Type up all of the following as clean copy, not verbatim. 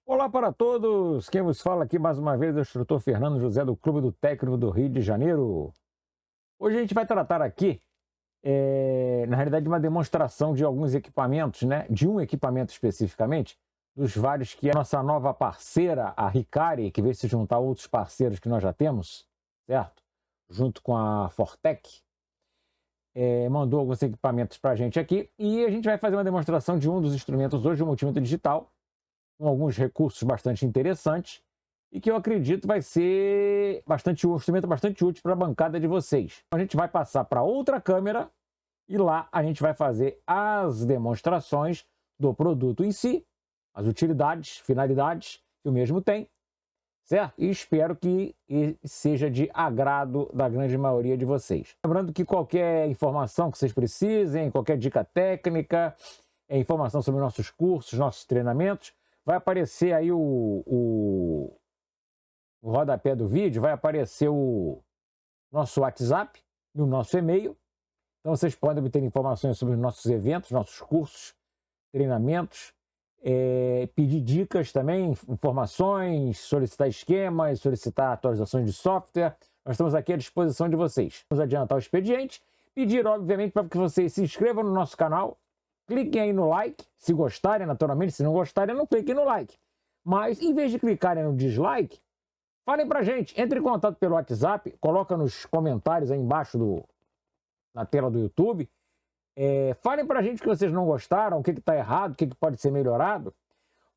Olá para todos, quem vos fala aqui mais uma vez é o instrutor Fernando José do Clube do Técnico do Rio de Janeiro. Hoje a gente vai tratar aqui, na realidade, de uma demonstração de alguns equipamentos, né? De um equipamento especificamente, dos vários que a nossa nova parceira, a Hikari, que veio se juntar a outros parceiros que nós já temos, certo? Junto com a Fortec, mandou alguns equipamentos para a gente aqui e a gente vai fazer uma demonstração de um dos instrumentos hoje, o multímetro digital, com alguns recursos bastante interessantes e que eu acredito vai ser um instrumento bastante útil para a bancada de vocês. A gente vai passar para outra câmera e lá a gente vai fazer as demonstrações do produto em si, as utilidades, finalidades que o mesmo tem, certo? E espero que seja de agrado da grande maioria de vocês. Lembrando que qualquer informação que vocês precisem, qualquer dica técnica, informação sobre nossos cursos, nossos treinamentos, vai aparecer aí o rodapé do vídeo, vai aparecer o nosso WhatsApp e o nosso e-mail. Então vocês podem obter informações sobre os nossos eventos, nossos cursos, treinamentos, pedir dicas também, informações, solicitar esquemas, solicitar atualizações de software. Nós estamos aqui à disposição de vocês. Vamos adiantar o expediente, pedir obviamente para que vocês se inscrevam no nosso canal, cliquem aí no like, se gostarem, naturalmente, se não gostarem, não cliquem no like. Mas, em vez de clicarem no dislike, falem pra gente, entre em contato pelo WhatsApp, coloca nos comentários aí embaixo na tela do YouTube, falem pra gente o que vocês não gostaram, o que está errado, o que pode ser melhorado,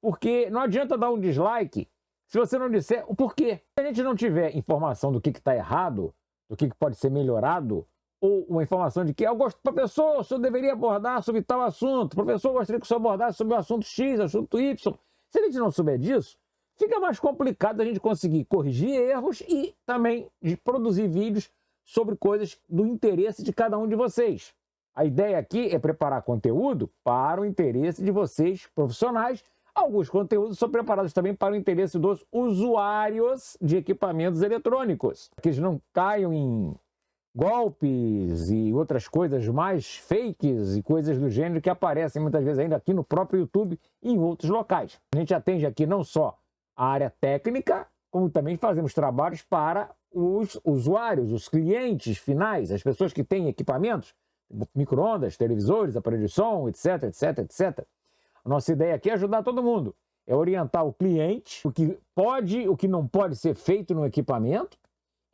porque não adianta dar um dislike se você não disser o porquê. Se a gente não tiver informação do que está errado, do que pode ser melhorado, ou uma informação de que professor, o senhor deveria abordar sobre tal assunto, professor, eu gostaria que o senhor abordasse sobre o assunto X, assunto Y. Se a gente não souber disso, fica mais complicado a gente conseguir corrigir erros e também de produzir vídeos sobre coisas do interesse de cada um de vocês. A ideia aqui é preparar conteúdo para o interesse de vocês, profissionais. Alguns conteúdos são preparados também para o interesse dos usuários de equipamentos eletrônicos, que eles não caiam em golpes e outras coisas mais fakes e coisas do gênero que aparecem muitas vezes ainda aqui no próprio YouTube e em outros locais. A gente atende aqui não só a área técnica, como também fazemos trabalhos para os usuários, os clientes finais, as pessoas que têm equipamentos, micro-ondas, televisores, aparelhos de som, etc, etc, etc. A nossa ideia aqui é ajudar todo mundo, é orientar o cliente, o que pode, o que não pode ser feito no equipamento,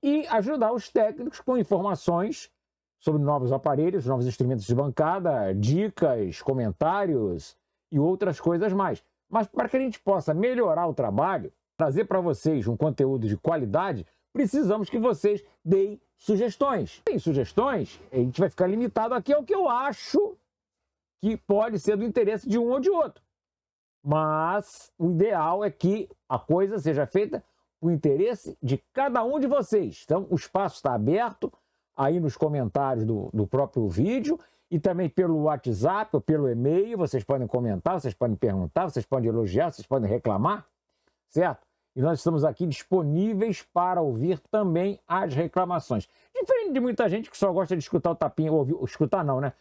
e ajudar os técnicos com informações sobre novos aparelhos, novos instrumentos de bancada, dicas, comentários e outras coisas mais. Mas para que a gente possa melhorar o trabalho, trazer para vocês um conteúdo de qualidade, precisamos que vocês deem sugestões. Tem sugestões, a gente vai ficar limitado aqui ao que eu acho que pode ser do interesse de um ou de outro. Mas o ideal é que a coisa seja feita o interesse de cada um de vocês. Então, o espaço está aberto aí nos comentários do próprio vídeo e também pelo WhatsApp ou pelo e-mail. Vocês podem comentar, vocês podem perguntar, vocês podem elogiar, vocês podem reclamar, certo? E nós estamos aqui disponíveis para ouvir também as reclamações. Diferente de muita gente que só gosta de escutar o tapinha, ou escutar não, né?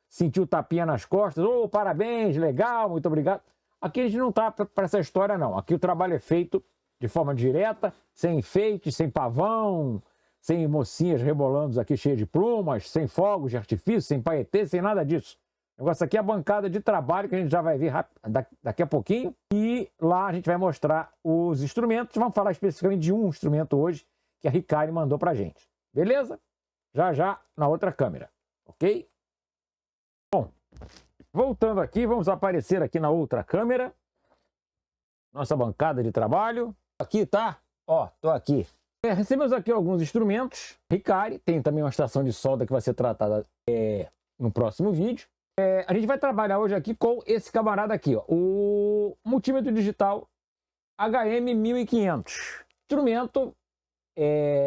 Sentir o tapinha nas costas, parabéns, legal, muito obrigado. Aqui a gente não está para essa história, não. Aqui o trabalho é feito de forma direta, sem enfeite, sem pavão, sem mocinhas rebolando aqui cheias de plumas, sem fogos de artifício, sem paetê, sem nada disso. O negócio aqui é a bancada de trabalho que a gente já vai ver daqui a pouquinho. E lá a gente vai mostrar os instrumentos. Vamos falar especificamente de um instrumento hoje que a Hikari mandou pra gente. Beleza? Já na outra câmera. Ok? Bom, voltando aqui, vamos aparecer aqui na outra câmera. Nossa bancada de trabalho. Aqui, tá? Ó, tô aqui. Recebemos aqui alguns instrumentos. Hikari, tem também uma estação de solda que vai ser tratada no próximo vídeo. A gente vai trabalhar hoje aqui com esse camarada aqui, ó, o multímetro digital HM1500. Instrumento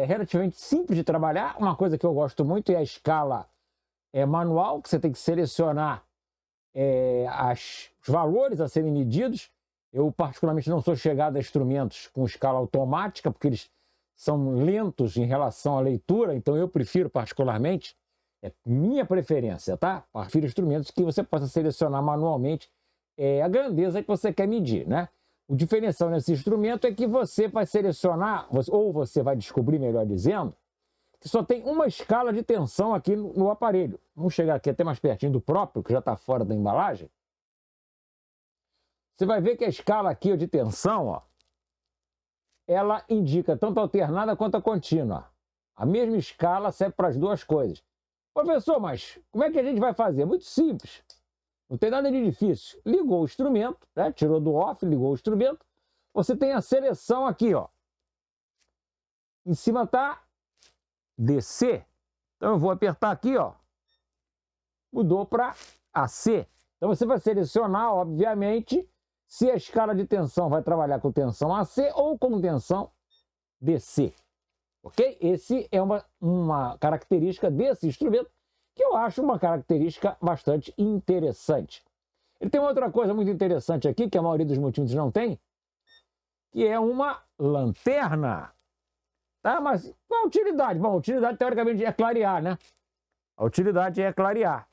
relativamente simples de trabalhar. Uma coisa que eu gosto muito é a escala manual, que você tem que selecionar os valores a serem medidos. Eu particularmente não sou chegado a instrumentos com escala automática, porque eles são lentos em relação à leitura, então eu prefiro particularmente, é minha preferência, tá? Prefiro instrumentos que você possa selecionar manualmente a grandeza que você quer medir, né? O diferencial nesse instrumento é que você vai selecionar, ou você vai descobrir, melhor dizendo, que só tem uma escala de tensão aqui no aparelho. Vamos chegar aqui até mais pertinho do próprio, que já está fora da embalagem. Você vai ver que a escala aqui de tensão, ó, ela indica tanto a alternada quanto a contínua. A mesma escala serve para as duas coisas. Professor, mas como é que a gente vai fazer? Muito simples. Não tem nada de difícil. Ligou o instrumento, né? Tirou do off, ligou o instrumento. Você tem a seleção aqui, ó. Em cima está DC. Então eu vou apertar aqui, ó. Mudou para AC. Então você vai selecionar, obviamente, se a escala de tensão vai trabalhar com tensão AC ou com tensão DC. Ok? Esse é uma característica desse instrumento que eu acho uma característica bastante interessante. Ele tem uma outra coisa muito interessante aqui, que a maioria dos multímetros não tem, que é uma lanterna. Tá? Mas qual a utilidade? Bom, a utilidade teoricamente é clarear, né? A utilidade é clarear.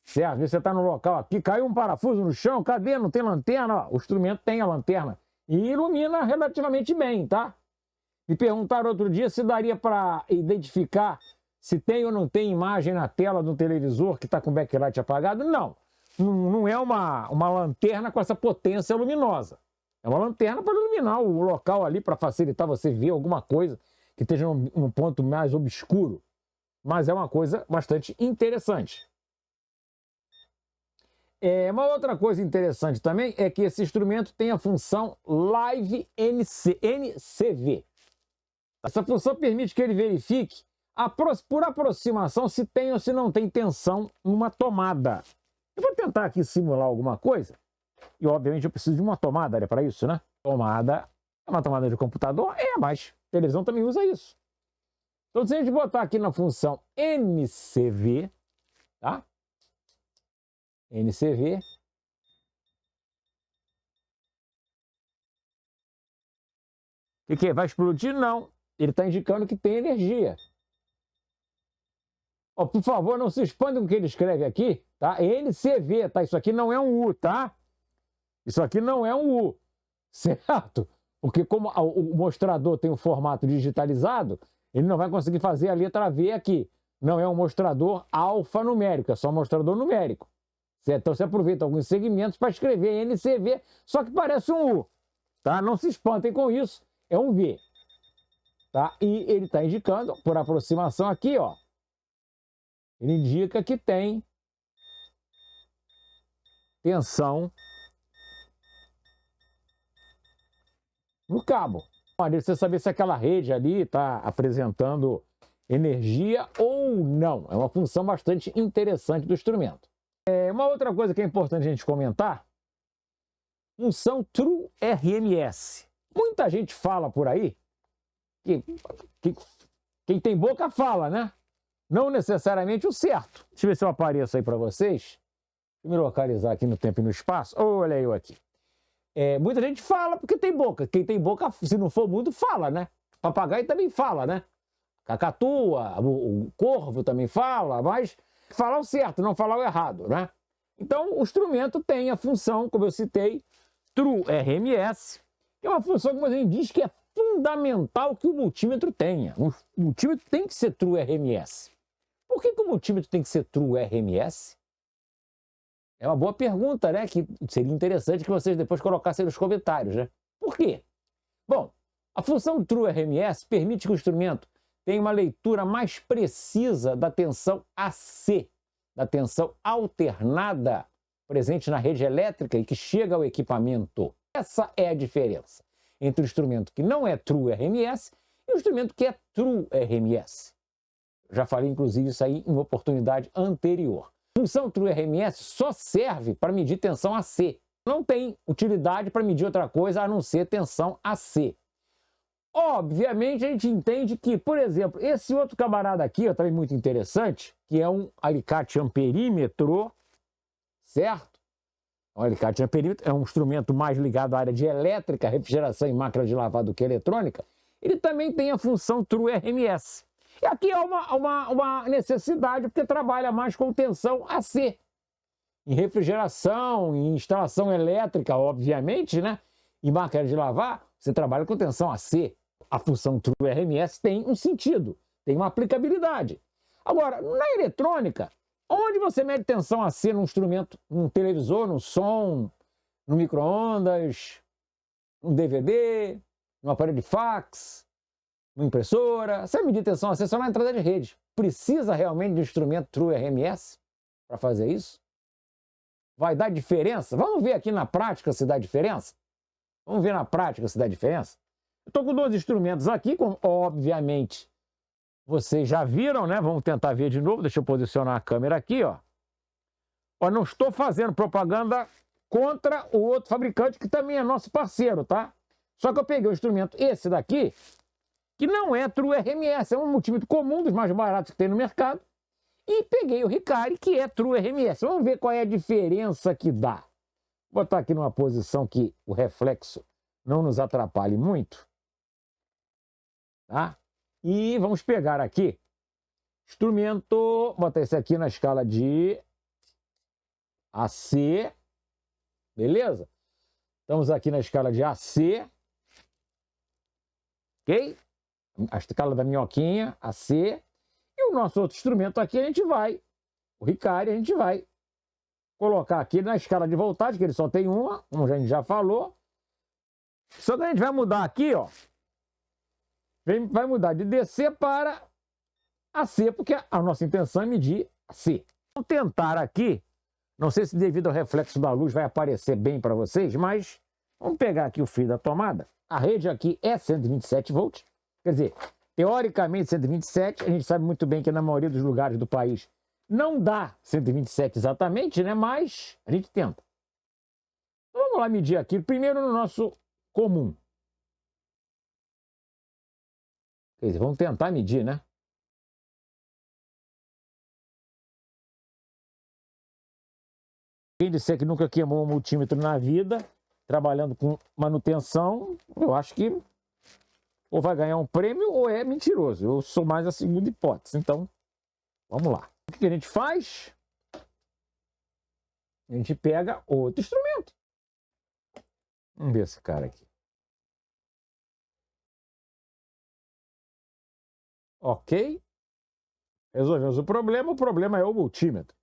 Certo? Às vezes você está no local aqui, caiu um parafuso no chão, cadê? Não tem lanterna? Ó, o instrumento tem a lanterna e ilumina relativamente bem, tá? Me perguntaram outro dia se daria para identificar se tem ou não tem imagem na tela do televisor que está com o backlight apagado. Não, não é uma lanterna com essa potência luminosa. É uma lanterna para iluminar o local ali, para facilitar você ver alguma coisa que esteja num ponto mais obscuro. Mas é uma coisa bastante interessante. Uma outra coisa interessante também é que esse instrumento tem a função Live NCV. Essa função permite que ele verifique por aproximação se tem ou se não tem tensão numa tomada. Eu vou tentar aqui simular alguma coisa. E obviamente eu preciso de uma tomada, é para isso, né? Tomada é uma tomada de computador? Mas televisão também usa isso. Então se a gente botar aqui na função NCV, tá? NCV. O que é? Vai explodir? Não. Ele está indicando que tem energia. Oh, por favor, não se expandam com o que ele escreve aqui, tá? NCV, tá? Isso aqui não é um U, tá? Isso aqui não é um U, certo? Porque como o mostrador tem o formato digitalizado, ele não vai conseguir fazer a letra V aqui. Não é um mostrador alfanumérico, é só um mostrador numérico. Certo? Então você aproveita alguns segmentos para escrever NCV, só que parece um U, tá? Não se espantem com isso, é um V. Tá? E ele está indicando, por aproximação aqui, ó, ele indica que tem tensão no cabo. Para você saber se aquela rede ali está apresentando energia ou não. É uma função bastante interessante do instrumento. Uma outra coisa que é importante a gente comentar, função True RMS. Muita gente fala por aí que quem tem boca fala, né? Não necessariamente o certo. Deixa eu ver se eu apareço aí para vocês. Deixa eu me localizar aqui no tempo e no espaço. Olha eu aqui. Muita gente fala porque tem boca. Quem tem boca, se não for mundo, fala, né? Papagaio também fala, né? Cacatua, o corvo também fala, mas falar o certo, não falar o errado, né? Então, o instrumento tem a função, como eu citei, True RMS, que é uma função que a gente diz que é fundamental que o multímetro tenha. O multímetro tem que ser True RMS. Por que o multímetro tem que ser True RMS? É uma boa pergunta, né? Que seria interessante que vocês depois colocassem nos comentários, né? Por quê? Bom, a função True RMS permite que o instrumento tenha uma leitura mais precisa da tensão AC, da tensão alternada presente na rede elétrica e que chega ao equipamento. Essa é a diferença entre o instrumento que não é True RMS e o instrumento que é True RMS. Já falei, inclusive, isso aí em uma oportunidade anterior. função True RMS só serve para medir tensão AC. Não tem utilidade para medir outra coisa a não ser tensão AC. Obviamente, a gente entende que, por exemplo, esse outro camarada aqui, ó, também muito interessante, que é um alicate amperímetro, certo? O alicate amperímetro é um instrumento mais ligado à área de elétrica, refrigeração e máquina de lavar do que eletrônica. Ele também tem a função True RMS. E aqui é uma necessidade, porque trabalha mais com tensão AC. Em refrigeração, em instalação elétrica, obviamente, né? Em máquina de lavar, você trabalha com tensão AC. A função True RMS tem um sentido, tem uma aplicabilidade. Agora, na eletrônica, onde você mede tensão AC num instrumento, num televisor, num som, no micro-ondas, num DVD, num aparelho de fax, numa impressora, você vai medir tensão AC só na entrada de rede. Precisa realmente de um instrumento True RMS para fazer isso? Vai dar diferença? Vamos ver aqui na prática se dá diferença? Vamos ver na prática se dá diferença? Eu estou com dois instrumentos aqui, como obviamente vocês já viram, né? Vamos tentar ver de novo. Deixa eu posicionar a câmera aqui, ó. Ó, não estou fazendo propaganda contra o outro fabricante, que também é nosso parceiro, tá? Só que eu peguei o instrumento, esse daqui, que não é True RMS, é um multímetro comum, dos mais baratos que tem no mercado, e peguei o Ricari, que é True RMS. Vamos ver qual é a diferença que dá. Vou botar aqui numa posição que o reflexo não nos atrapalhe muito. Tá? E vamos pegar aqui instrumento, botar esse aqui na escala de AC, beleza? Estamos aqui na escala de AC, ok? A escala da minhoquinha, AC. E o nosso outro instrumento aqui, a gente vai, o Ricari, a gente vai colocar aqui na escala de voltagem, que ele só tem uma, como a gente já falou. Só que a gente vai mudar aqui, ó. Vai mudar de DC para AC, porque a nossa intenção é medir AC. Vamos tentar aqui, não sei se devido ao reflexo da luz vai aparecer bem para vocês, mas vamos pegar aqui o fio da tomada. A rede aqui é 127 volts, quer dizer, teoricamente 127, a gente sabe muito bem que na maioria dos lugares do país não dá 127 exatamente, né? Mas a gente tenta. Então vamos lá medir aqui, primeiro no nosso comum. Quer dizer, vamos tentar medir, né? Quem disser que nunca queimou um multímetro na vida, trabalhando com manutenção, eu acho que ou vai ganhar um prêmio ou é mentiroso. Eu sou mais a segunda hipótese. Então, vamos lá. O que a gente faz? A gente pega outro instrumento. Vamos ver esse cara aqui. Ok. Resolvemos o problema é o multímetro.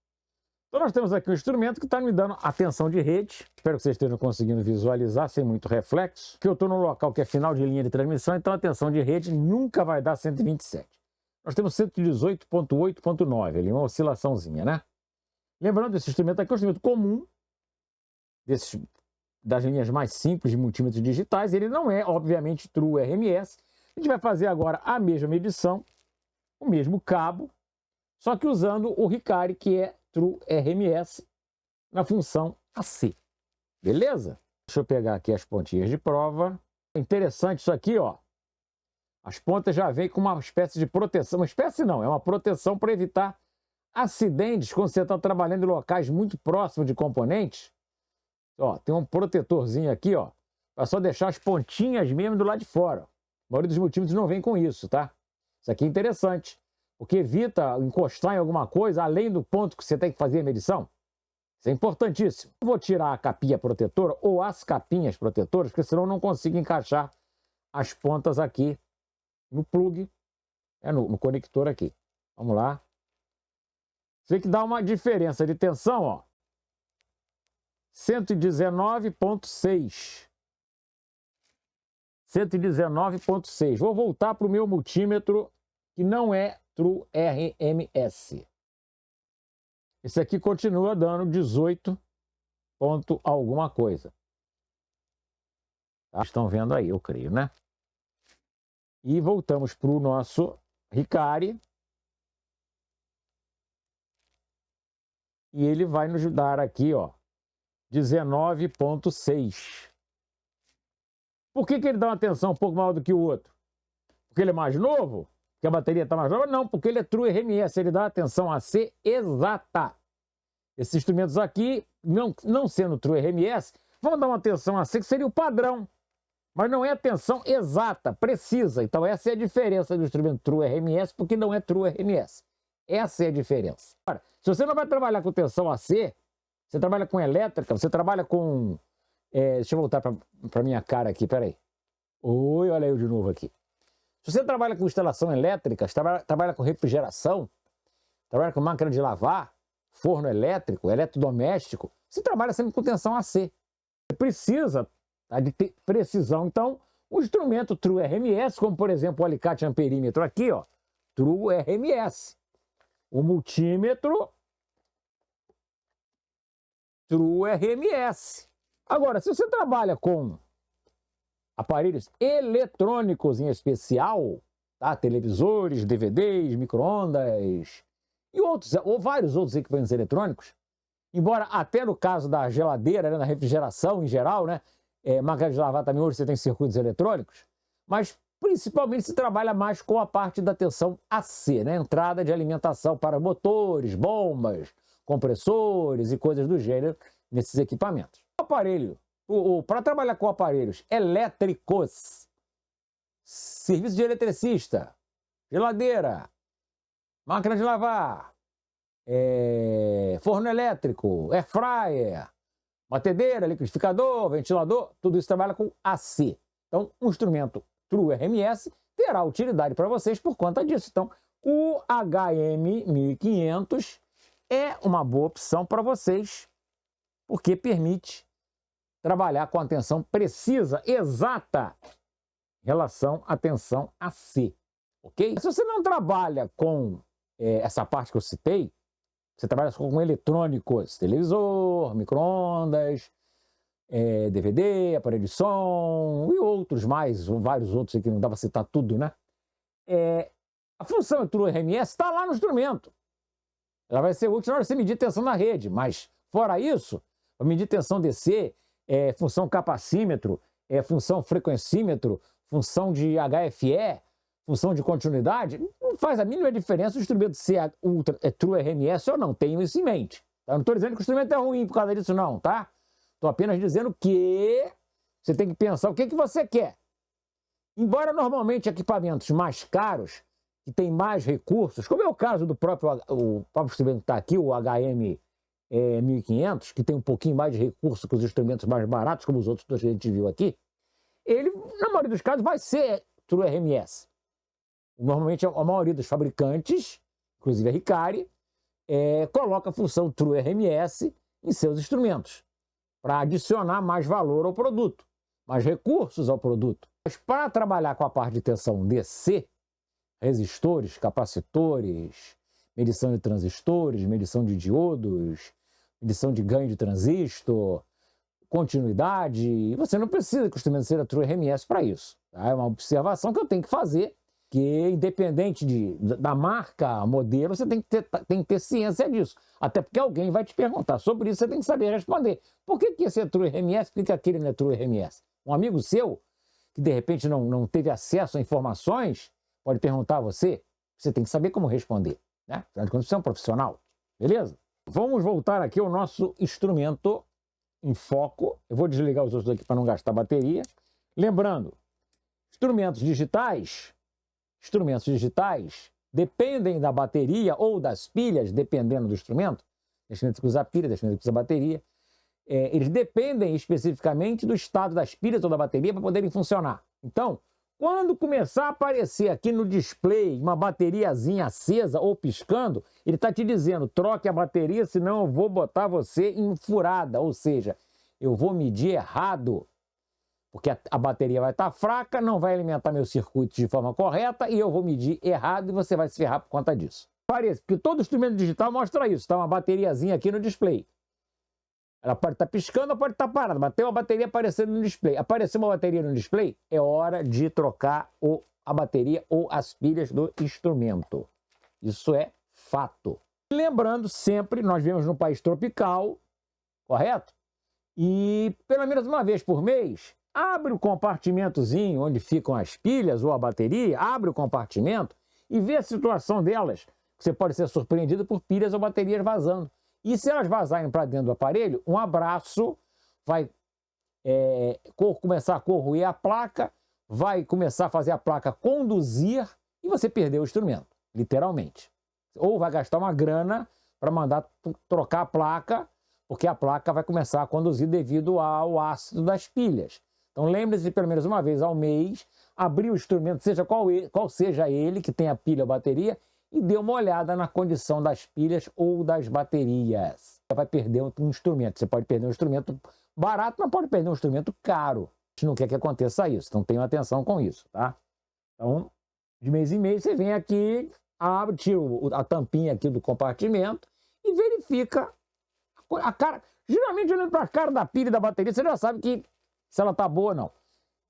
Então nós temos aqui um instrumento que está me dando a tensão de rede. Espero que vocês estejam conseguindo visualizar sem muito reflexo. Que eu estou num local que é final de linha de transmissão, então a tensão de rede nunca vai dar 127. Nós temos 118.8.9, ali, uma oscilaçãozinha, né? Lembrando, esse instrumento aqui é um instrumento comum, das linhas mais simples de multímetros digitais. Ele não é, obviamente, True RMS. A gente vai fazer agora a mesma medição, o mesmo cabo, só que usando o Ricari, que é True RMS, na função AC. Beleza? Deixa eu pegar aqui as pontinhas de prova. Interessante isso aqui, ó. As pontas já vêm com uma espécie de proteção. Uma espécie não, é uma proteção para evitar acidentes quando você está trabalhando em locais muito próximos de componentes. Ó, tem um protetorzinho aqui, ó, para só deixar as pontinhas mesmo do lado de fora. A maioria dos multímetros não vem com isso, tá? Isso aqui é interessante, porque evita encostar em alguma coisa além do ponto que você tem que fazer a medição. Isso é importantíssimo. Eu vou tirar a capinha protetora ou as capinhas protetoras, porque senão eu não consigo encaixar as pontas aqui no plug, no conector aqui. Vamos lá. Você vê que dá uma diferença de tensão, ó. 119.6. 119.6. Vou voltar para o meu multímetro, que não é True RMS. Esse aqui continua dando 18 ponto alguma coisa. Tá? Estão vendo aí, eu creio, né? E voltamos para o nosso Ricari. e ele vai nos dar aqui, ó, 19,6. Por que ele dá uma tensão um pouco maior do que o outro? Porque ele é mais novo? Porque a bateria está mais nova? Não, porque ele é True RMS, ele dá a tensão AC exata. Esses instrumentos aqui, não sendo True RMS, vão dar uma tensão AC que seria o padrão. Mas não é a tensão exata, precisa. Então essa é a diferença do instrumento True RMS, porque não é True RMS. Essa é a diferença. Agora, se você não vai trabalhar com tensão AC, você trabalha com elétrica, você trabalha com... deixa eu voltar para minha cara aqui, peraí. Oi, olha eu de novo aqui. Se você trabalha com instalação elétrica, trabalha com refrigeração, trabalha com máquina de lavar, forno elétrico, eletrodoméstico, você trabalha sempre com tensão AC. Você precisa, tá, de ter precisão. Então, o instrumento True RMS, como por exemplo o alicate amperímetro aqui, ó, True RMS. O multímetro True RMS. Agora, se você trabalha com aparelhos eletrônicos em especial, tá? Televisores, DVDs, micro-ondas e outros, ou vários outros equipamentos eletrônicos, embora até no caso da geladeira, né, na refrigeração em geral, né, máquina de lavar também hoje você tem circuitos eletrônicos, mas principalmente se trabalha mais com a parte da tensão AC, né, entrada de alimentação para motores, bombas, compressores e coisas do gênero nesses equipamentos. O aparelho, para trabalhar com aparelhos elétricos, serviço de eletricista, geladeira, máquina de lavar, forno elétrico, air fryer, batedeira, liquidificador, ventilador, tudo isso trabalha com AC. Então, um instrumento True RMS terá utilidade para vocês por conta disso. Então, o HM1500 é uma boa opção para vocês, porque permite trabalhar com a tensão precisa, exata, em relação à tensão AC, ok? Se você não trabalha com essa parte que eu citei, você trabalha com eletrônicos, televisor, micro-ondas, DVD, aparelho de som e outros mais, vários outros aqui, não dá para citar tudo, né? A função True RMS está lá no instrumento. Ela vai ser útil na hora de você medir tensão na rede, mas fora isso, para medir tensão DC, função capacímetro, função frequencímetro, função de HFE, função de continuidade, não faz a mínima diferença o instrumento ser True RMS ou não, tenham isso em mente. Tá? Não estou dizendo que o instrumento é ruim por causa disso não, tá? Estou apenas dizendo que você tem que pensar o que você quer. Embora normalmente equipamentos mais caros, que têm mais recursos, como é o caso do próprio instrumento que está aqui, o HM1500, que tem um pouquinho mais de recurso que os instrumentos mais baratos, como os outros que a gente viu aqui, ele, na maioria dos casos, vai ser True RMS. Normalmente, a maioria dos fabricantes, inclusive a Hikari, coloca a função True RMS em seus instrumentos, para adicionar mais valor ao produto, mais recursos ao produto. Mas para trabalhar com a parte de tensão DC, resistores, capacitores, medição de transistores, medição de diodos, medição de ganho de transistor, continuidade, você não precisa que o instrumento seja True RMS para isso. Tá? É uma observação que eu tenho que fazer, que independente da marca, modelo, você tem que ter ciência disso. Até porque alguém vai te perguntar sobre isso, você tem que saber responder. Por que esse é True RMS, por que aquele não é True RMS? Um amigo seu, que de repente não teve acesso a informações, pode perguntar a você, você tem que saber como responder, né? Afinal de contas, você é um profissional, beleza? Vamos voltar aqui ao nosso instrumento em foco. Eu vou desligar os outros aqui para não gastar bateria. Lembrando, instrumentos digitais dependem da bateria ou das pilhas, dependendo do instrumento. Tem instrumento que usa pilha, tem instrumento que usa bateria. Eles dependem especificamente do estado das pilhas ou da bateria para poderem funcionar. Então, quando começar a aparecer aqui no display uma bateriazinha acesa ou piscando, ele está te dizendo, troque a bateria, senão eu vou botar você em furada. Ou seja, eu vou medir errado, porque a bateria vai estar fraca, não vai alimentar meu circuito de forma correta e eu vou medir errado e você vai se ferrar por conta disso. Parece, porque todo instrumento digital mostra isso, está uma bateriazinha aqui no display. Ela pode estar piscando ou pode estar parada, mas tem uma bateria aparecendo no display. Apareceu uma bateria no display, é hora de trocar a bateria ou as pilhas do instrumento. Isso é fato. Lembrando, sempre, nós vivemos num país tropical, correto? E pelo menos uma vez por mês, abre o compartimentozinho onde ficam as pilhas ou a bateria, abre o compartimento e vê a situação delas. Você pode ser surpreendido por pilhas ou baterias vazando. E se elas vazarem para dentro do aparelho, um abraço vai começar a corroer a placa, vai começar a fazer a placa conduzir e você perdeu o instrumento, literalmente. Ou vai gastar uma grana para mandar trocar a placa, porque a placa vai começar a conduzir devido ao ácido das pilhas. Então lembre-se de pelo menos uma vez ao mês, abrir o instrumento, seja qual seja ele, que tenha pilha ou bateria, e dê uma olhada na condição das pilhas ou das baterias. Você vai perder um instrumento. Você pode perder um instrumento barato, mas pode perder um instrumento caro. A gente não quer que aconteça isso, então tenha atenção com isso, tá? Então, de mês em mês, você vem aqui, abre, tira a tampinha aqui do compartimento e verifica a cara. Geralmente, olhando para a cara da pilha e da bateria, você já sabe que se ela tá boa ou não.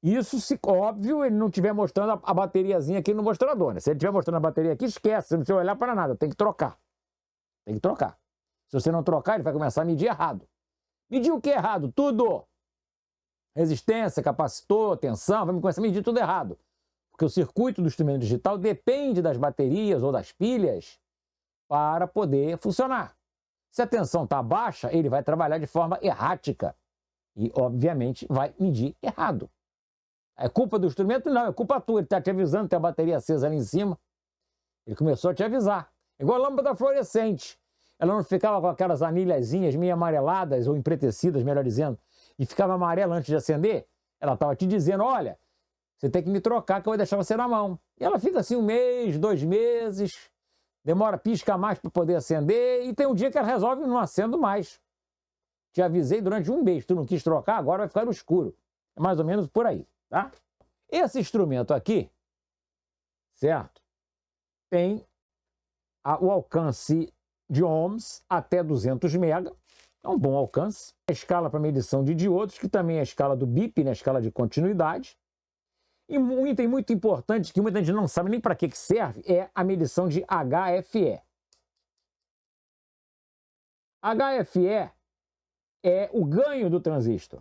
Isso, se óbvio, ele não estiver mostrando a bateriazinha aqui no mostrador, né? Se ele estiver mostrando a bateria aqui, esquece, você não precisa olhar para nada, tem que trocar. Tem que trocar. Se você não trocar, ele vai começar a medir errado. Medir o que errado? Tudo! Resistência, capacitor, tensão, vai começar a medir tudo errado. Porque o circuito do instrumento digital depende das baterias ou das pilhas para poder funcionar. Se a tensão está baixa, ele vai trabalhar de forma errática e, obviamente, vai medir errado. É culpa do instrumento? Não, é culpa tua. Ele está te avisando, tem a bateria acesa ali em cima. Ele começou a te avisar. Igual a lâmpada fluorescente. Ela não ficava com aquelas anilhazinhas meio amareladas, ou empretecidas, melhor dizendo, e ficava amarela antes de acender? Ela estava te dizendo, olha, você tem que me trocar que eu vou deixar você na mão. E ela fica assim 1 mês, 2 meses, demora, pisca mais para poder acender, e tem um dia que ela resolve não acendo mais. Te avisei durante 1 mês, tu não quis trocar, agora vai ficar no escuro. É mais ou menos por aí, tá? Esse instrumento aqui, certo? Tem o alcance de ohms até 200 mega, é um bom alcance. A escala para medição de diodos, que também é a escala do BIP, né? A escala de continuidade. E um item muito importante, que muita gente não sabe nem para que serve, é a medição de HFE. HFE é o ganho do transistor,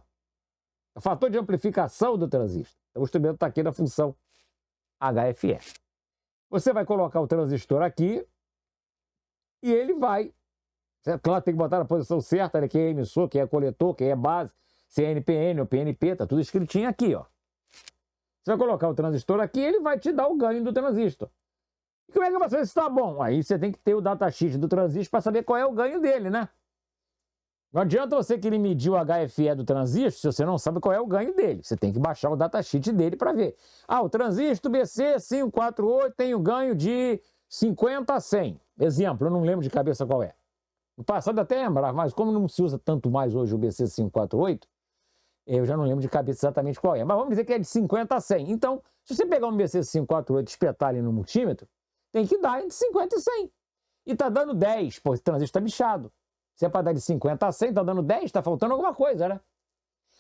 é o fator de amplificação do transistor. Então, o instrumento está aqui na função HFE. Você vai colocar o transistor aqui e ele vai, claro, tem que botar na posição certa, né? Quem é emissor, quem é coletor, quem é base, se é NPN ou PNP, tá tudo escritinho aqui, ó. Você vai colocar o transistor aqui e ele vai te dar o ganho do transistor. E como é que você sabe se está bom? Aí você tem que ter o datasheet do transistor para saber qual é o ganho dele, né? Não adianta você querer medir o HFE do transistor se você não sabe qual é o ganho dele. Você tem que baixar o datasheet dele para ver. Ah, o transistor BC548 tem o ganho de 50 a 100. Exemplo, eu não lembro de cabeça qual é. No passado até lembrava, mas como não se usa tanto mais hoje o BC548, eu já não lembro de cabeça exatamente qual é. Mas vamos dizer que é de 50 a 100. Então, se você pegar um BC548 e espetar ele no multímetro, tem que dar entre 50 e 100. E está dando 10, pô, esse transistor está bichado. Se é para dar de 50 a 100, está dando 10, está faltando alguma coisa, né?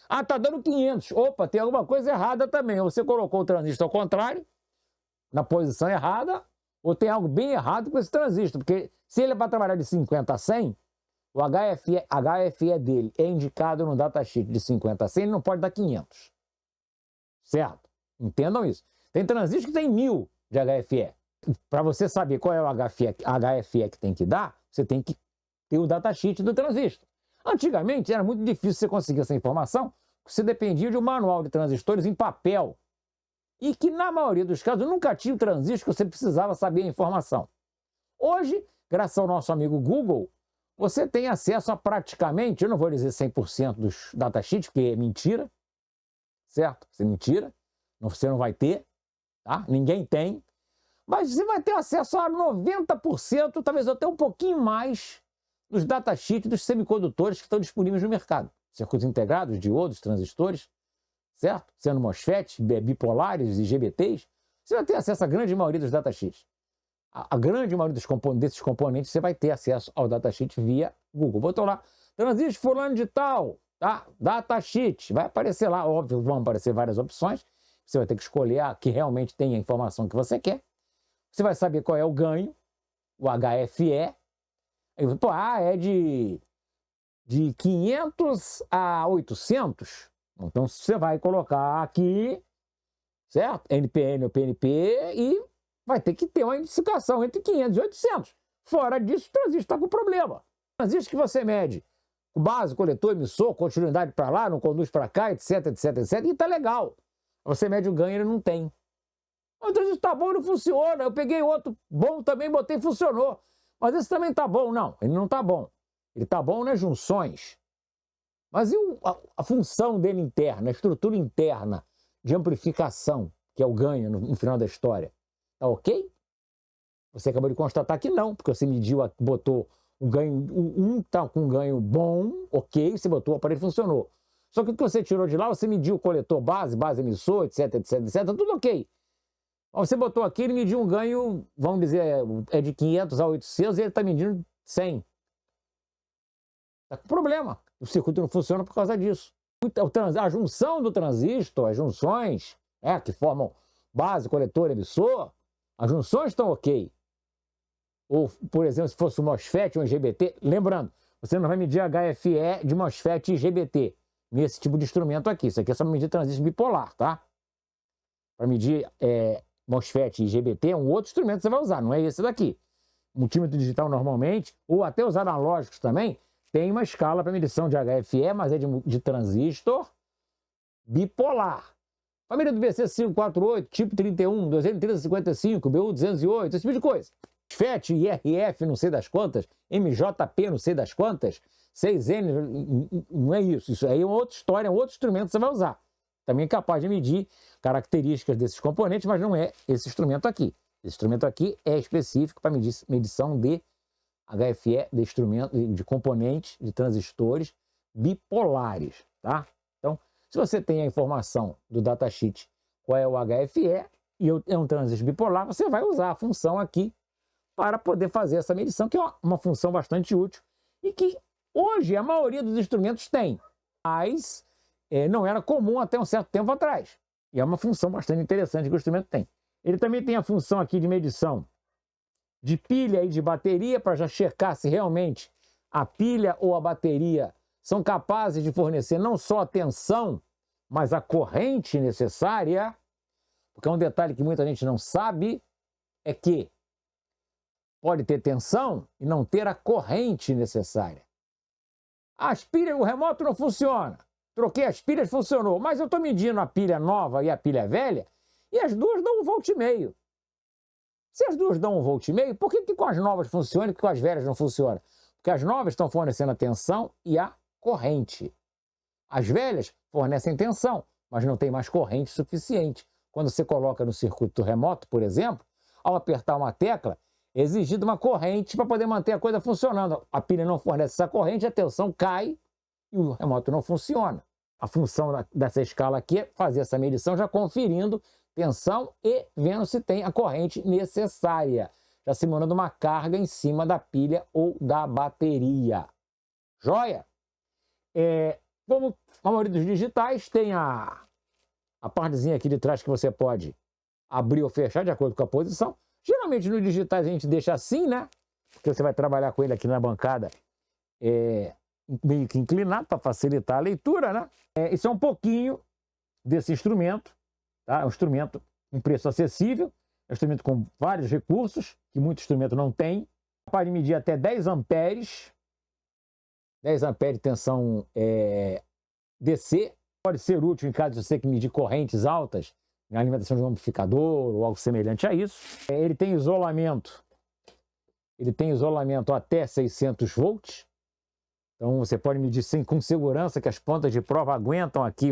Ah, está dando 500. Opa, tem alguma coisa errada também. Ou você colocou o transistor ao contrário, na posição errada, ou tem algo bem errado com esse transistor. Porque se ele é para trabalhar de 50 a 100, o HFE dele é indicado no datasheet de 50 a 100, ele não pode dar 500. Certo? Entendam isso. Tem transistor que tem 1000 de HFE. Para você saber qual é o HFE que tem que dar, você tem que ter o datasheet do transistor. Antigamente era muito difícil você conseguir essa informação, porque você dependia de um manual de transistores em papel. E que na maioria dos casos nunca tinha o transistor que você precisava saber a informação. Hoje, graças ao nosso amigo Google, você tem acesso a praticamente, eu não vou dizer 100% dos datasheets, porque é mentira, certo? Isso é mentira, você não vai ter, tá? Ninguém tem, mas você vai ter acesso a 90%, talvez até um pouquinho mais, dos datasheets dos semicondutores que estão disponíveis no mercado. Circuitos integrados, diodos, transistores, certo? Sendo MOSFETs, bipolares e GBTs, você vai ter acesso à grande maioria dos datasheets. A grande maioria desses componentes você vai ter acesso ao datasheet via Google. Botou lá, transistor fulano de tal, tá? Datasheet, vai aparecer lá, óbvio, vão aparecer várias opções. Você vai ter que escolher a que realmente tem a informação que você quer. Você vai saber qual é o ganho, o HFE, Pô, é de 500 a 800. Então você vai colocar aqui, certo? NPN ou PNP e vai ter que ter uma identificação entre 500 e 800. Fora disso, o transistor está com problema. O transistor que você mede o base, coletor, emissor, continuidade para lá, não conduz para cá, etc, etc, etc, e está legal. Você mede o ganho e ele não tem. O transistor está bom e não funciona. Eu peguei outro bom também, botei e funcionou. Mas esse também está bom. Não, ele não está bom. Ele está bom nas junções. Mas e a função dele interna, a estrutura interna de amplificação, que é o ganho no final da história? Tá ok? Você acabou de constatar que não, porque você mediu, botou um ganho, um está com um ganho bom, ok, você botou o aparelho funcionou. Só que o que você tirou de lá, você mediu o coletor base, base emissor, etc, etc, etc, tudo ok. Você botou aqui, ele mediu um ganho, vamos dizer, é de 500 a 800 e ele está medindo 100. Está com problema. O circuito não funciona por causa disso. A junção do transistor, as junções que formam base, coletor, emissor, as junções estão ok. Ou, por exemplo, se fosse um MOSFET ou um IGBT, lembrando, você não vai medir HFE de MOSFET e IGBT nesse tipo de instrumento aqui. Isso aqui é só para medir transistor bipolar, tá? Para medir MOSFET e IGBT é um outro instrumento que você vai usar, não é esse daqui. Multímetro digital normalmente, ou até os analógicos também, tem uma escala para medição de HFE, mas é de transistor bipolar. Família do BC548, tipo 31, 23055, BU208, esse tipo de coisa. FET, IRF, não sei das quantas, MJP, não sei das quantas, 6N, não é isso. Isso aí é uma outra história, é um outro instrumento que você vai usar. Também é capaz de medir características desses componentes, mas não é esse instrumento aqui. Esse instrumento aqui é específico para medição de HFE, de componentes, de transistores bipolares, tá? Então, se você tem a informação do datasheet qual é o HFE e é um transistor bipolar, você vai usar a função aqui para poder fazer essa medição, que é uma função bastante útil e que hoje a maioria dos instrumentos tem, mas não era comum até um certo tempo atrás. E é uma função bastante interessante que o instrumento tem. Ele também tem a função aqui de medição de pilha e de bateria, para já checar se realmente a pilha ou a bateria são capazes de fornecer não só a tensão, mas a corrente necessária. Porque um detalhe que muita gente não sabe é que pode ter tensão e não ter a corrente necessária. As pilhas, o remoto não funciona. Troquei as pilhas, funcionou. Mas eu estou medindo a pilha nova e a pilha velha e as duas dão 1,5 volt. Se as duas dão 1,5 volt, por que com as novas funciona e com as velhas não funciona? Porque as novas estão fornecendo a tensão e a corrente. As velhas fornecem tensão, mas não tem mais corrente suficiente. Quando você coloca no circuito remoto, por exemplo, ao apertar uma tecla, é exigida uma corrente para poder manter a coisa funcionando. A pilha não fornece essa corrente, a tensão cai e o remoto não funciona. A função dessa escala aqui é fazer essa medição já conferindo tensão e vendo se tem a corrente necessária, já simulando uma carga em cima da pilha ou da bateria. Joia? Como a maioria dos digitais, tem a partezinha aqui de trás que você pode abrir ou fechar de acordo com a posição. Geralmente nos digitais a gente deixa assim, né? Porque você vai trabalhar com ele aqui na bancada meio que inclinado para facilitar a leitura, né? Isso é um pouquinho desse instrumento. Tá? É um instrumento com preço acessível, é um instrumento com vários recursos, que muito instrumento não tem. Capaz de medir até 10 amperes, 10 amperes de tensão DC. Pode ser útil em caso de você que medir correntes altas, na alimentação de um amplificador ou algo semelhante a isso. Ele tem isolamento até 600 volts. Então você pode medir com segurança que as pontas de prova aguentam aqui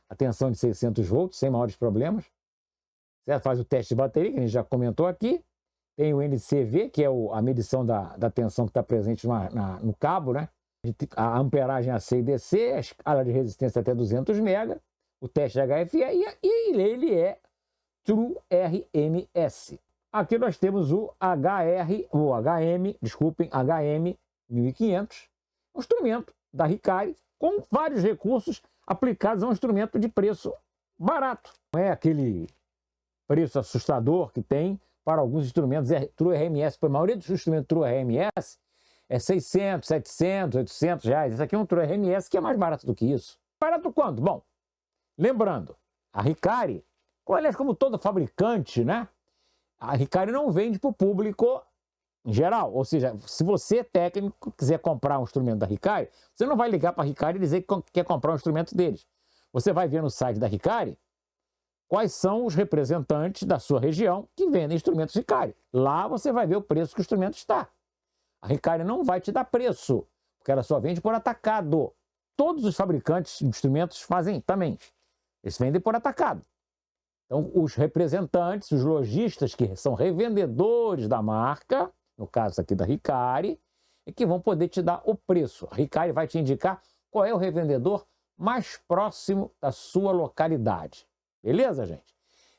a tensão de 600 volts, sem maiores problemas. Certo? Faz o teste de bateria, que a gente já comentou aqui. Tem o NCV, que é a medição da tensão que está presente no cabo, né? A amperagem AC e DC, a escala de resistência até 200 MB, o teste de HFE e ele é True RMS. Aqui nós temos o HM 1500, um instrumento da Hikari com vários recursos aplicados a um instrumento de preço barato. Não é aquele preço assustador que tem para alguns instrumentos True RMS. A maioria dos instrumentos True RMS é 600, 700, 800 reais. Esse aqui é um True RMS que é mais barato do que isso. Barato quanto? Bom, lembrando, a Hikari, aliás, como todo fabricante, né? A Hikari não vende para o público em geral. Ou seja, se você é técnico quiser comprar um instrumento da Hikari, você não vai ligar para a Hikari e dizer que quer comprar um instrumento deles. Você vai ver no site da Hikari quais são os representantes da sua região que vendem instrumentos Hikari. Lá você vai ver o preço que o instrumento está. A Hikari não vai te dar preço, porque ela só vende por atacado. Todos os fabricantes de instrumentos fazem também. Eles vendem por atacado. Então, os representantes, os lojistas que são revendedores da marca, no caso aqui da Hikari, é que vão poder te dar o preço. A Hikari vai te indicar qual é o revendedor mais próximo da sua localidade. Beleza, gente?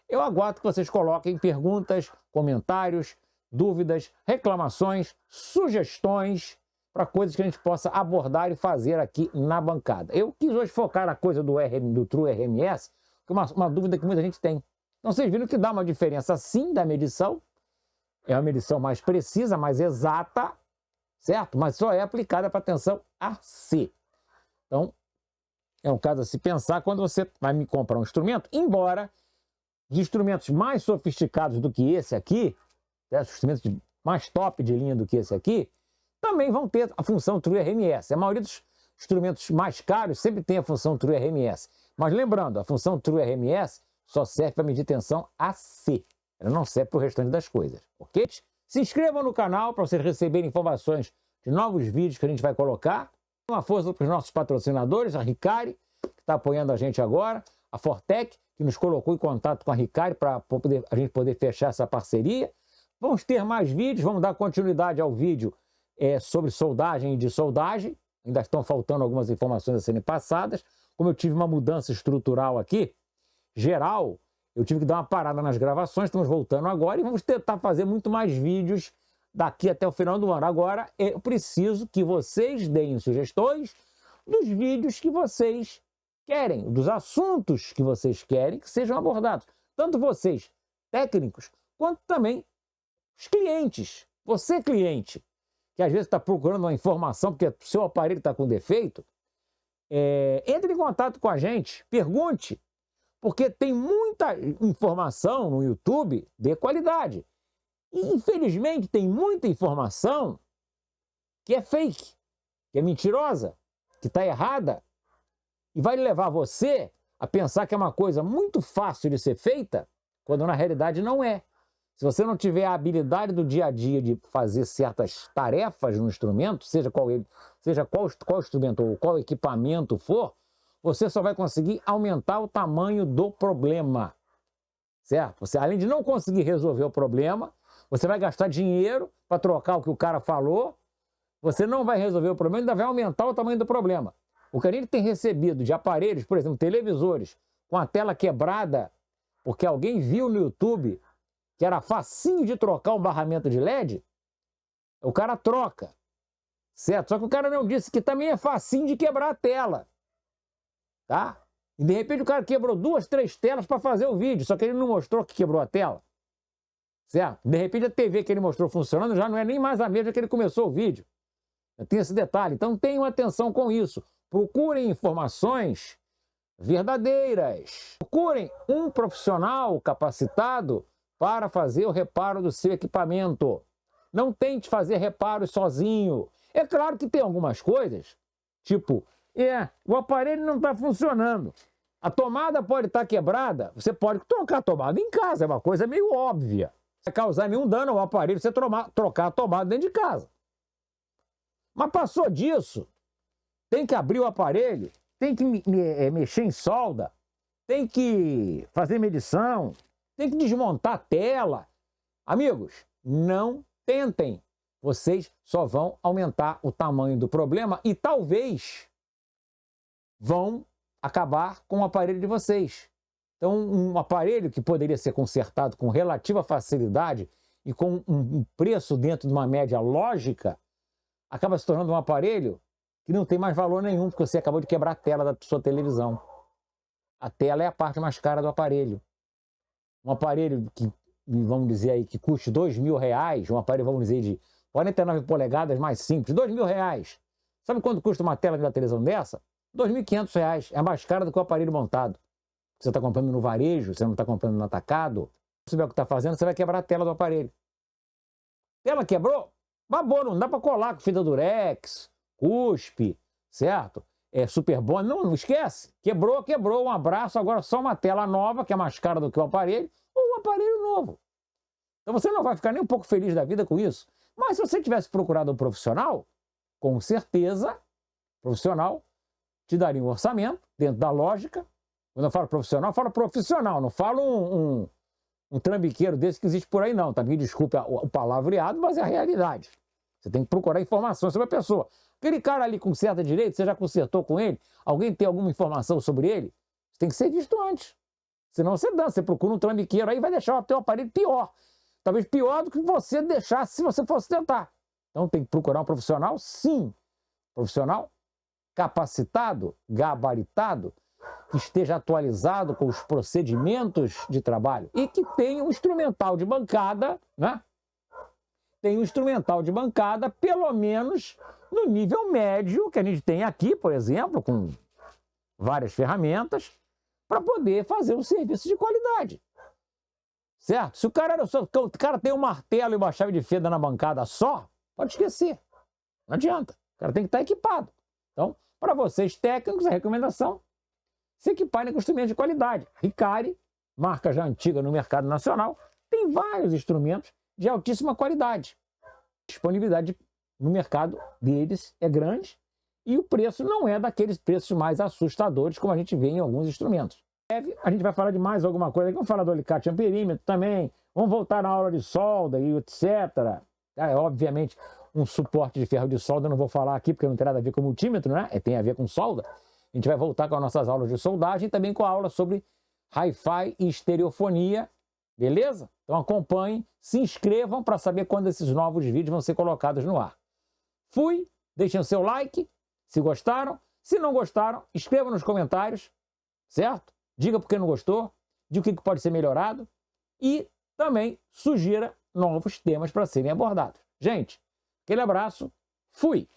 Eu aguardo que vocês coloquem perguntas, comentários, dúvidas, reclamações, sugestões para coisas que a gente possa abordar e fazer aqui na bancada. Eu quis hoje focar na coisa do True RMS, que é uma dúvida que muita gente tem. Então vocês viram que dá uma diferença sim da medição, é uma medição mais precisa, mais exata, certo? Mas só é aplicada para tensão AC. Então, é um caso a se pensar quando você vai me comprar um instrumento, embora os instrumentos mais sofisticados do que esse aqui, os instrumentos mais top de linha do que esse aqui, também vão ter a função True RMS. A maioria dos instrumentos mais caros sempre tem a função True RMS. Mas lembrando, a função True RMS só serve para medir tensão AC. Ela não serve para o restante das coisas, ok? Se inscrevam no canal para vocês receberem informações de novos vídeos que a gente vai colocar. Uma força para os nossos patrocinadores, a Hikari, que está apoiando a gente agora, a Fortec, que nos colocou em contato com a Hikari para a gente poder fechar essa parceria. Vamos ter mais vídeos, vamos dar continuidade ao vídeo sobre soldagem e dessoldagem. Ainda estão faltando algumas informações a serem passadas. Como eu tive uma mudança estrutural aqui, geral, eu tive que dar uma parada nas gravações, estamos voltando agora e vamos tentar fazer muito mais vídeos daqui até o final do ano. Agora, eu preciso que vocês deem sugestões dos vídeos que vocês querem, dos assuntos que vocês querem que sejam abordados. Tanto vocês, técnicos, quanto também os clientes. Você, cliente, que às vezes está procurando uma informação porque o seu aparelho está com defeito, entre em contato com a gente, pergunte, porque tem muita informação no YouTube de qualidade. E, infelizmente, tem muita informação que é fake, que é mentirosa, que está errada, e vai levar você a pensar que é uma coisa muito fácil de ser feita, quando na realidade não é. Se você não tiver a habilidade do dia a dia de fazer certas tarefas no instrumento, seja qual instrumento ou qual equipamento for, você só vai conseguir aumentar o tamanho do problema, certo? Você, além de não conseguir resolver o problema, você vai gastar dinheiro para trocar o que o cara falou, você não vai resolver o problema, ainda vai aumentar o tamanho do problema. O que a gente tem recebido de aparelhos, por exemplo, televisores, com a tela quebrada, porque alguém viu no YouTube que era facinho de trocar um barramento de LED, o cara troca, certo? Só que o cara não disse que também é facinho de quebrar a tela, tá? E de repente o cara quebrou 2, 3 telas para fazer o vídeo, só que ele não mostrou que quebrou a tela, certo? De repente a TV que ele mostrou funcionando já não é nem mais a mesma que ele começou o vídeo. Tem esse detalhe, então tenham atenção com isso. Procurem informações verdadeiras. Procurem um profissional capacitado para fazer o reparo do seu equipamento. Não tente fazer reparos sozinho. É claro que tem algumas coisas, tipo, o aparelho não está funcionando. A tomada pode estar quebrada, você pode trocar a tomada em casa, é uma coisa meio óbvia. Não vai causar nenhum dano ao aparelho você trocar a tomada dentro de casa. Mas passou disso, tem que abrir o aparelho, tem que mexer em solda, tem que fazer medição, tem que desmontar a tela. Amigos, não tentem. Vocês só vão aumentar o tamanho do problema e talvez vão acabar com o aparelho de vocês. Então, um aparelho que poderia ser consertado com relativa facilidade e com um preço dentro de uma média lógica, acaba se tornando um aparelho que não tem mais valor nenhum, porque você acabou de quebrar a tela da sua televisão. A tela é a parte mais cara do aparelho. Um aparelho que, vamos dizer aí, que custe R$2.000, um aparelho, vamos dizer, de 49 polegadas mais simples, R$2.000. Sabe quanto custa uma tela de uma televisão dessa? R$2.500. É mais caro do que o aparelho montado. Você está comprando no varejo, você não está comprando no atacado. Se souber o que está fazendo, você vai quebrar a tela do aparelho. Tela quebrou? Babou, não dá para colar com fita durex, cuspe, certo? É super bom. Não esquece. Quebrou, quebrou. Um abraço. Agora só uma tela nova, que é mais cara do que o aparelho, ou um aparelho novo. Então você não vai ficar nem um pouco feliz da vida com isso. Mas se você tivesse procurado um profissional, com certeza, profissional te daria um orçamento dentro da lógica. Quando eu falo profissional, eu falo profissional, não falo um trambiqueiro desse que existe por aí não, tá? Me desculpe o palavreado, mas é a realidade. Você tem que procurar informação sobre a pessoa. Aquele cara ali com certa direito, você já consertou com ele? Alguém tem alguma informação sobre ele? Isso tem que ser visto antes. Senão você dança, você procura um trambiqueiro aí e vai deixar o teu aparelho pior. Talvez pior do que você deixasse se você fosse tentar. Então tem que procurar um profissional, sim. Profissional capacitado, gabaritado, que esteja atualizado com os procedimentos de trabalho e que tenha um instrumental de bancada, né? Tem um instrumental de bancada, pelo menos no nível médio que a gente tem aqui, por exemplo, com várias ferramentas, para poder fazer um serviço de qualidade. Certo? Se o cara tem um martelo e uma chave de fenda na bancada só, pode esquecer. Não adianta. O cara tem que estar equipado. Então, para vocês técnicos, a recomendação: se equiparem com instrumentos de qualidade. Hikari, marca já antiga no mercado nacional, tem vários instrumentos de altíssima qualidade. A disponibilidade no mercado deles é grande e o preço não é daqueles preços mais assustadores como a gente vê em alguns instrumentos. A gente vai falar de mais alguma coisa aqui, vamos falar do alicate amperímetro também, vamos voltar na aula de solda e etc. Obviamente, um suporte de ferro de solda eu não vou falar aqui porque não tem nada a ver com multímetro, né? Tem a ver com solda. A gente vai voltar com as nossas aulas de soldagem e também com a aula sobre hi-fi e estereofonia, beleza? Então acompanhem, se inscrevam para saber quando esses novos vídeos vão ser colocados no ar. Fui, deixem o seu like, se gostaram. Se não gostaram, escrevam nos comentários, certo? Diga por que não gostou, diga o que pode ser melhorado e também sugira novos temas para serem abordados. Gente, aquele abraço, fui!